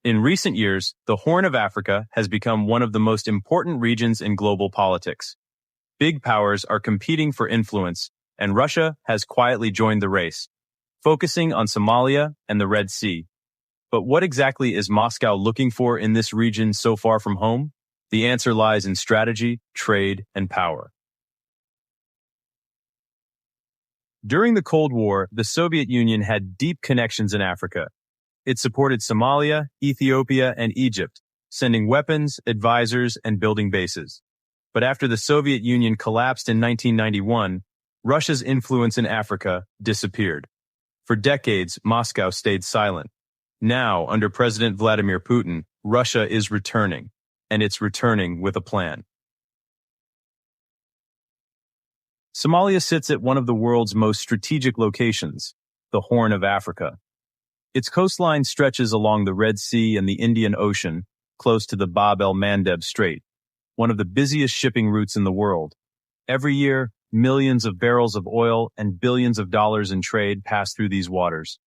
In recent years, the Horn of Africa has become one of the most important regions in global politics. Big powers are competing for influence, and Russia has quietly joined the race, focusing on Somalia and the Red Sea. But what exactly is Moscow looking for in this region so far from home? The answer lies in strategy, trade, and power. During the Cold War, the Soviet Union had deep connections in Africa. It supported Somalia, Ethiopia, and Egypt, sending weapons, advisors, and building bases. But after the Soviet Union collapsed in 1991, Russia's influence in Africa disappeared. For decades, Moscow stayed silent. Now, under President Vladimir Putin, Russia is returning, and it's returning with a plan. Somalia sits at one of the world's most strategic locations, the Horn of Africa. Its coastline stretches along the Red Sea and the Indian Ocean, close to the Bab el-Mandeb Strait, one of the busiest shipping routes in the world. Every year, millions of barrels of oil and billions of dollars in trade pass through these waters.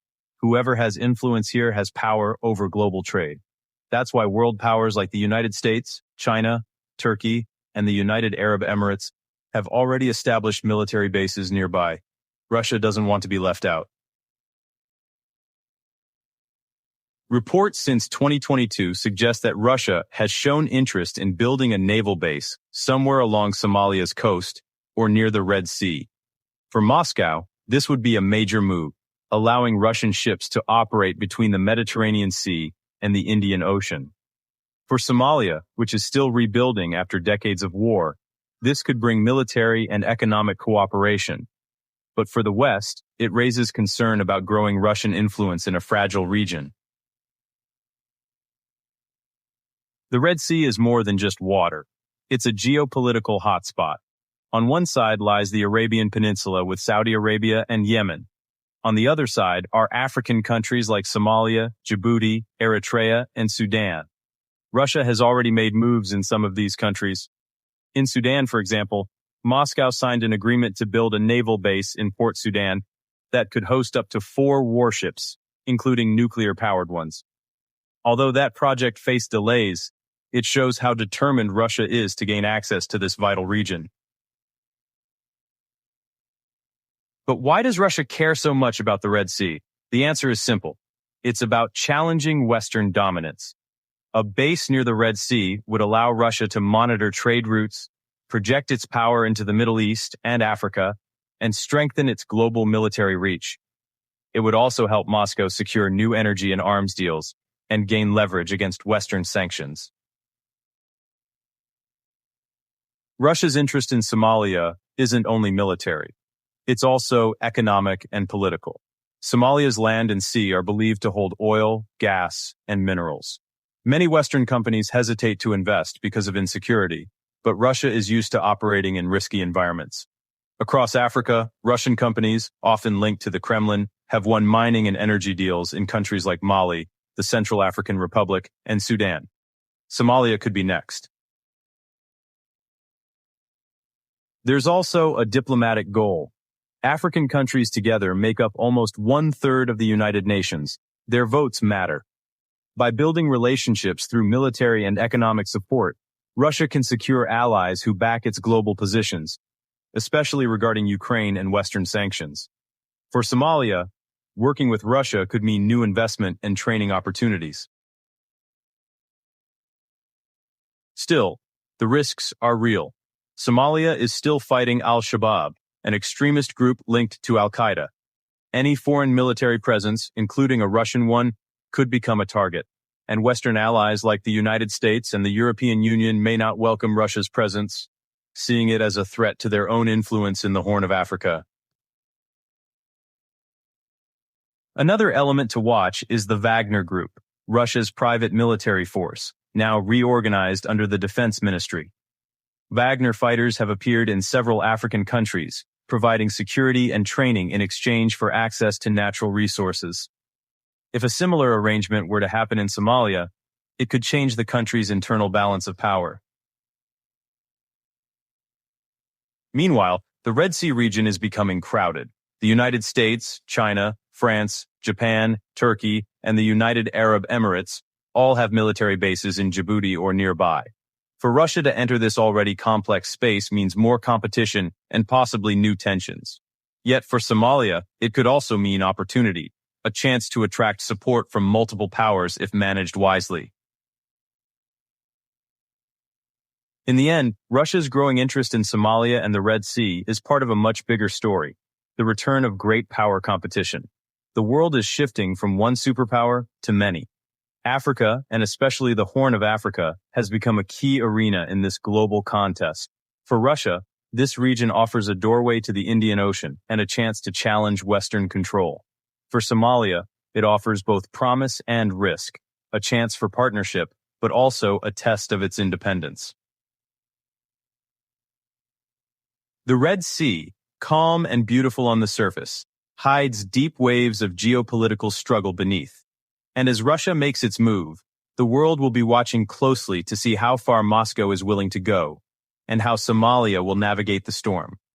Whoever has influence here has power over global trade. That's why world powers like the United States, China, Turkey, and the United Arab Emirates have already established military bases nearby. Russia doesn't want to be left out. Reports since 2022 suggest that Russia has shown interest in building a naval base somewhere along Somalia's coast or near the Red Sea. For Moscow, this would be a major move, allowing Russian ships to operate between the Mediterranean Sea and the Indian Ocean. For Somalia, which is still rebuilding after decades of war, this could bring military and economic cooperation. But for the West, it raises concern about growing Russian influence in a fragile region. The Red Sea is more than just water. It's a geopolitical hotspot. On one side lies the Arabian Peninsula with Saudi Arabia and Yemen. On the other side are African countries like Somalia, Djibouti, Eritrea, and Sudan. Russia has already made moves in some of these countries. In Sudan, for example, Moscow signed an agreement to build a naval base in Port Sudan that could host up to 4 warships, including nuclear-powered ones. Although that project faced delays, it shows how determined Russia is to gain access to this vital region. But why does Russia care so much about the Red Sea? The answer is simple. It's about challenging Western dominance. A base near the Red Sea would allow Russia to monitor trade routes, project its power into the Middle East and Africa, and strengthen its global military reach. It would also help Moscow secure new energy and arms deals and gain leverage against Western sanctions. Russia's interest in Somalia isn't only military. It's also economic and political. Somalia's land and sea are believed to hold oil, gas, and minerals. Many Western companies hesitate to invest because of insecurity, but Russia is used to operating in risky environments. Across Africa, Russian companies, often linked to the Kremlin, have won mining and energy deals in countries like Mali, the Central African Republic, and Sudan. Somalia could be next. There's also a diplomatic goal. African countries together make up almost 1/3 of the United Nations. Their votes matter. By building relationships through military and economic support, Russia can secure allies who back its global positions, especially regarding Ukraine and Western sanctions. For Somalia, working with Russia could mean new investment and training opportunities. Still, the risks are real. Somalia is still fighting al-Shabaab, an extremist group linked to al-Qaeda. Any foreign military presence, including a Russian one, could become a target, and Western allies like the United States and the European Union may not welcome Russia's presence, seeing it as a threat to their own influence in the Horn of Africa. Another element to watch is the Wagner Group, Russia's private military force, now reorganized under the Defense Ministry. Wagner fighters have appeared in several African countries, providing security and training in exchange for access to natural resources. If a similar arrangement were to happen in Somalia, it could change the country's internal balance of power. Meanwhile, the Red Sea region is becoming crowded. The United States, China, France, Japan, Turkey, and the United Arab Emirates all have military bases in Djibouti or nearby. For Russia to enter this already complex space means more competition and possibly new tensions. Yet for Somalia, it could also mean opportunity, a chance to attract support from multiple powers if managed wisely. In the end, Russia's growing interest in Somalia and the Red Sea is part of a much bigger story, the return of great power competition. The world is shifting from one superpower to many. Africa, and especially the Horn of Africa, has become a key arena in this global contest. For Russia, this region offers a doorway to the Indian Ocean and a chance to challenge Western control. For Somalia, it offers both promise and risk, a chance for partnership, but also a test of its independence. The Red Sea, calm and beautiful on the surface, hides deep waves of geopolitical struggle beneath. And as Russia makes its move, the world will be watching closely to see how far Moscow is willing to go, and how Somalia will navigate the storm.